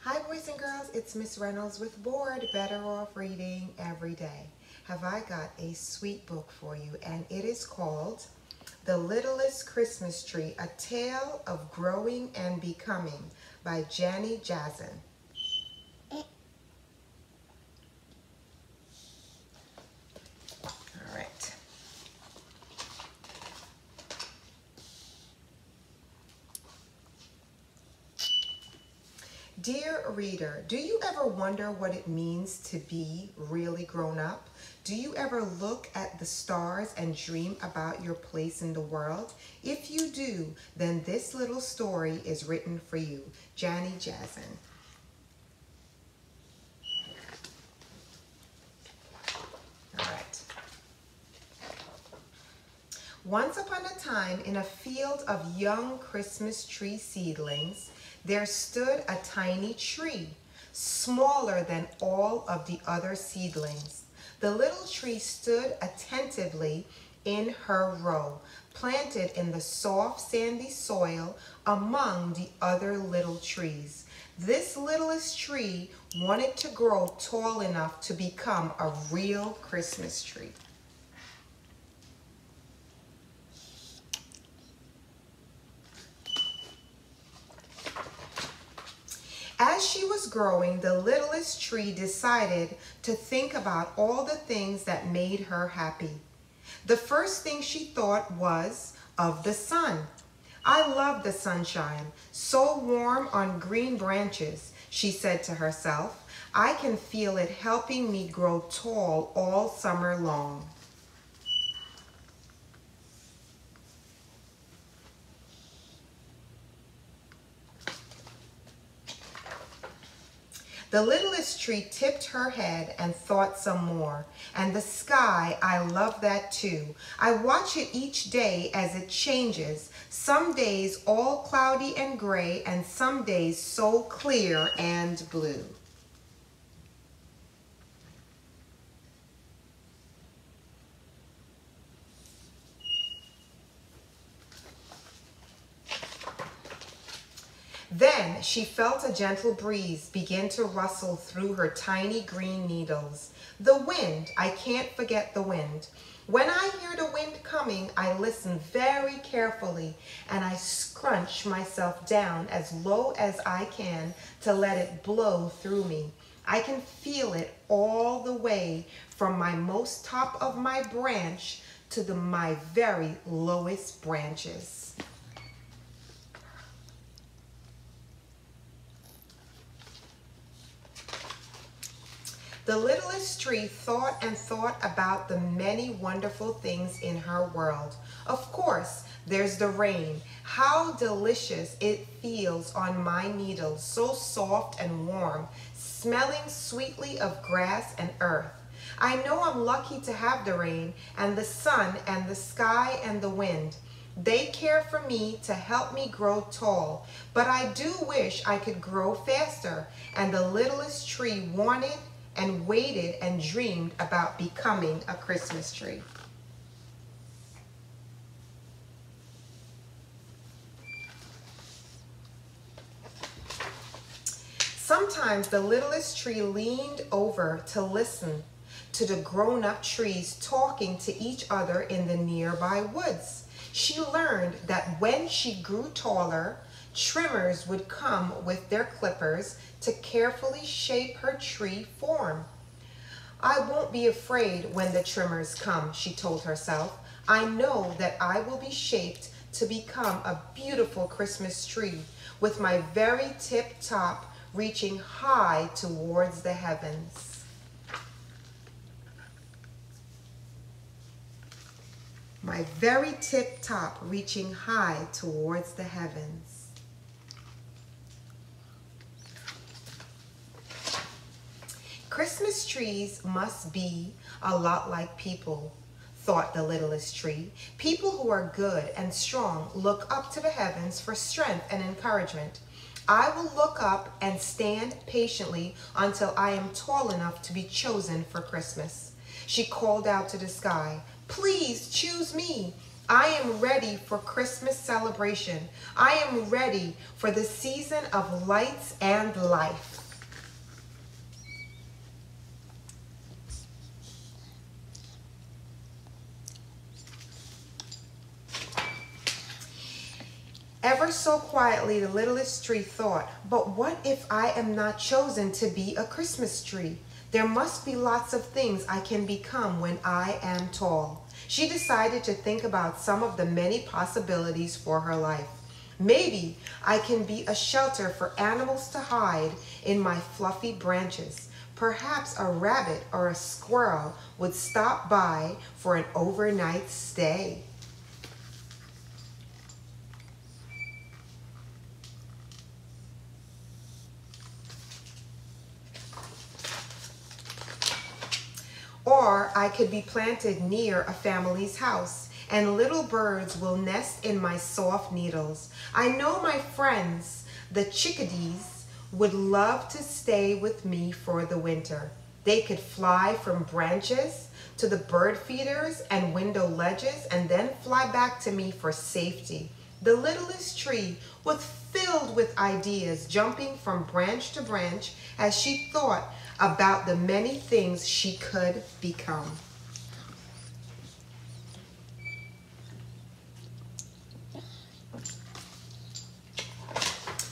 Hi boys and girls, it's Miss Reynolds with B.O.R.E.D, Better Off Reading Every Day. Have I got a sweet book for you, and it is called The Littlest Christmas Tree, A Tale of Growing and Becoming by Janny Jazin. All right. Dear reader, do you ever wonder what it means to be really grown up? Do you ever look at the stars and dream about your place in the world? If you do, then this little story is written for you. Janny Jazin. All right. Once upon a time, in a field of young Christmas tree seedlings, there stood a tiny tree, smaller than all of the other seedlings. The little tree stood attentively in her row, planted in the soft, sandy soil among the other little trees. This littlest tree wanted to grow tall enough to become a real Christmas tree. As she was growing, the littlest tree decided to think about all the things that made her happy. The first thing she thought was of the sun. I love the sunshine, so warm on green branches, she said to herself. I can feel it helping me grow tall all summer long. The littlest tree tipped her head and thought some more. And the sky, I love that too. I watch it each day as it changes. Some days all cloudy and gray, and some days so clear and blue. Then she felt a gentle breeze begin to rustle through her tiny green needles. The wind, I can't forget the wind. When I hear the wind coming, I listen very carefully and I scrunch myself down as low as I can to let it blow through me. I can feel it all the way from my most top of my branch to my very lowest branches. The littlest tree thought and thought about the many wonderful things in her world. Of course, there's the rain. How delicious it feels on my needles, so soft and warm, smelling sweetly of grass and earth. I know I'm lucky to have the rain and the sun and the sky and the wind. They care for me to help me grow tall, but I do wish I could grow faster, and the littlest tree wanted and waited and dreamed about becoming a Christmas tree. Sometimes the littlest tree leaned over to listen to the grown-up trees talking to each other in the nearby woods. She learned that when she grew taller, trimmers would come with their clippers to carefully shape her tree form. I won't be afraid when the trimmers come, she told herself. I know that I will be shaped to become a beautiful Christmas tree with my very tip top reaching high towards the heavens. My very tip top reaching high towards the heavens. Christmas trees must be a lot like people, thought the littlest tree. People who are good and strong look up to the heavens for strength and encouragement. I will look up and stand patiently until I am tall enough to be chosen for Christmas. She called out to the sky, please choose me. I am ready for Christmas celebration. I am ready for the season of lights and life. Ever so quietly, the littlest tree thought, but what if I am not chosen to be a Christmas tree? There must be lots of things I can become when I am tall. She decided to think about some of the many possibilities for her life. Maybe I can be a shelter for animals to hide in my fluffy branches. Perhaps a rabbit or a squirrel would stop by for an overnight stay. Or I could be planted near a family's house, and little birds will nest in my soft needles. I know my friends, the chickadees, would love to stay with me for the winter. They could fly from branches to the bird feeders and window ledges and then fly back to me for safety. The littlest tree was filled with ideas, jumping from branch to branch as she thought about the many things she could become.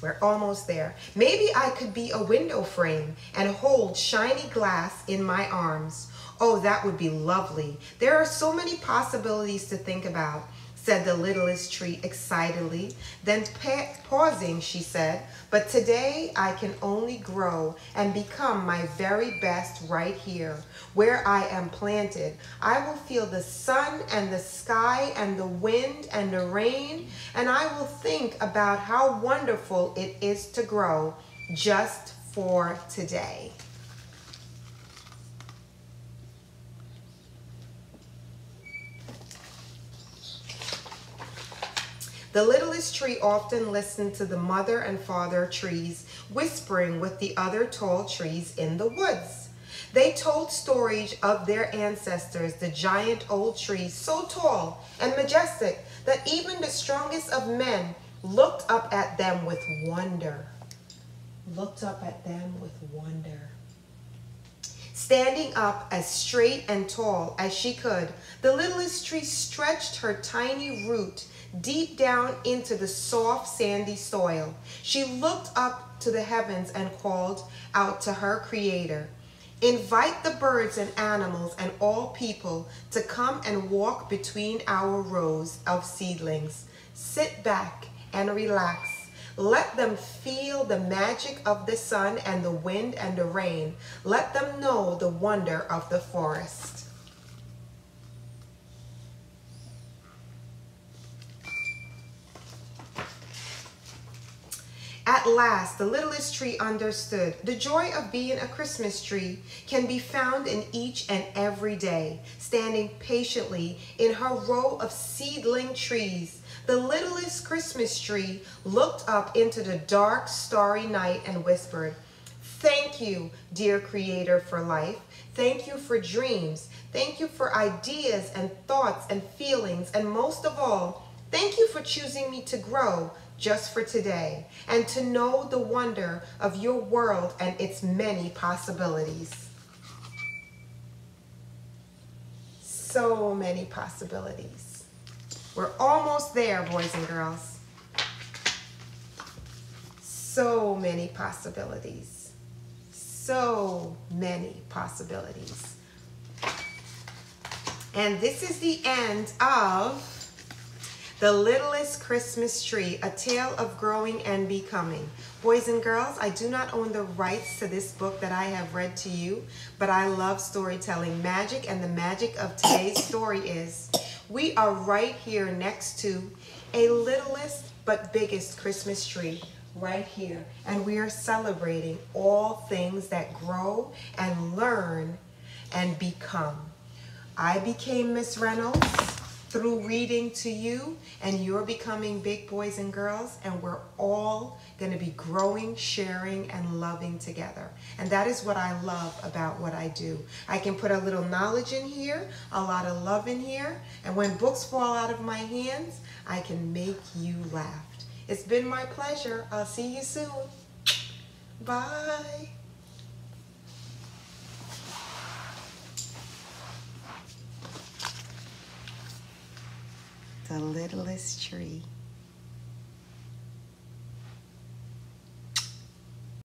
We're almost there. Maybe I could be a window frame and hold shiny glass in my arms. Oh, that would be lovely. There are so many possibilities to think about, said the littlest tree excitedly. Then pausing, she said, but today I can only grow and become my very best right here, where I am planted. I will feel the sun and the sky and the wind and the rain, and I will think about how wonderful it is to grow just for today. The littlest tree often listened to the mother and father trees whispering with the other tall trees in the woods. They told stories of their ancestors, the giant old trees, so tall and majestic that even the strongest of men looked up at them with wonder. Looked up at them with wonder. Standing up as straight and tall as she could, the littlest tree stretched her tiny root deep down into the soft sandy soil. She looked up to the heavens and called out to her creator. Invite the birds and animals and all people to come and walk between our rows of seedlings. Sit back and relax. Let them feel the magic of the sun and the wind and the rain. Let them know the wonder of the forest. At last, the littlest tree understood. The joy of being a Christmas tree can be found in each and every day. Standing patiently in her row of seedling trees, the littlest Christmas tree looked up into the dark, starry night and whispered, "Thank you, dear Creator, for life. Thank you for dreams. Thank you for ideas and thoughts and feelings. And most of all, thank you for choosing me to grow just for today and to know the wonder of your world and its many possibilities." So many possibilities. We're almost there, boys and girls. So many possibilities. So many possibilities. And this is the end of The Littlest Christmas Tree, A Tale of Growing and Becoming. Boys and girls, I do not own the rights to this book that I have read to you, but I love storytelling magic, and the magic of today's story is we are right here next to a littlest but biggest Christmas tree right here, and we are celebrating all things that grow and learn and become. I became Miss Reynolds through reading to you, and you're becoming big boys and girls, and we're all going to be growing, sharing, and loving together. And that is what I love about what I do. I can put a little knowledge in here, a lot of love in here, and when books fall out of my hands, I can make you laugh. It's been my pleasure. I'll see you soon. Bye. The littlest tree.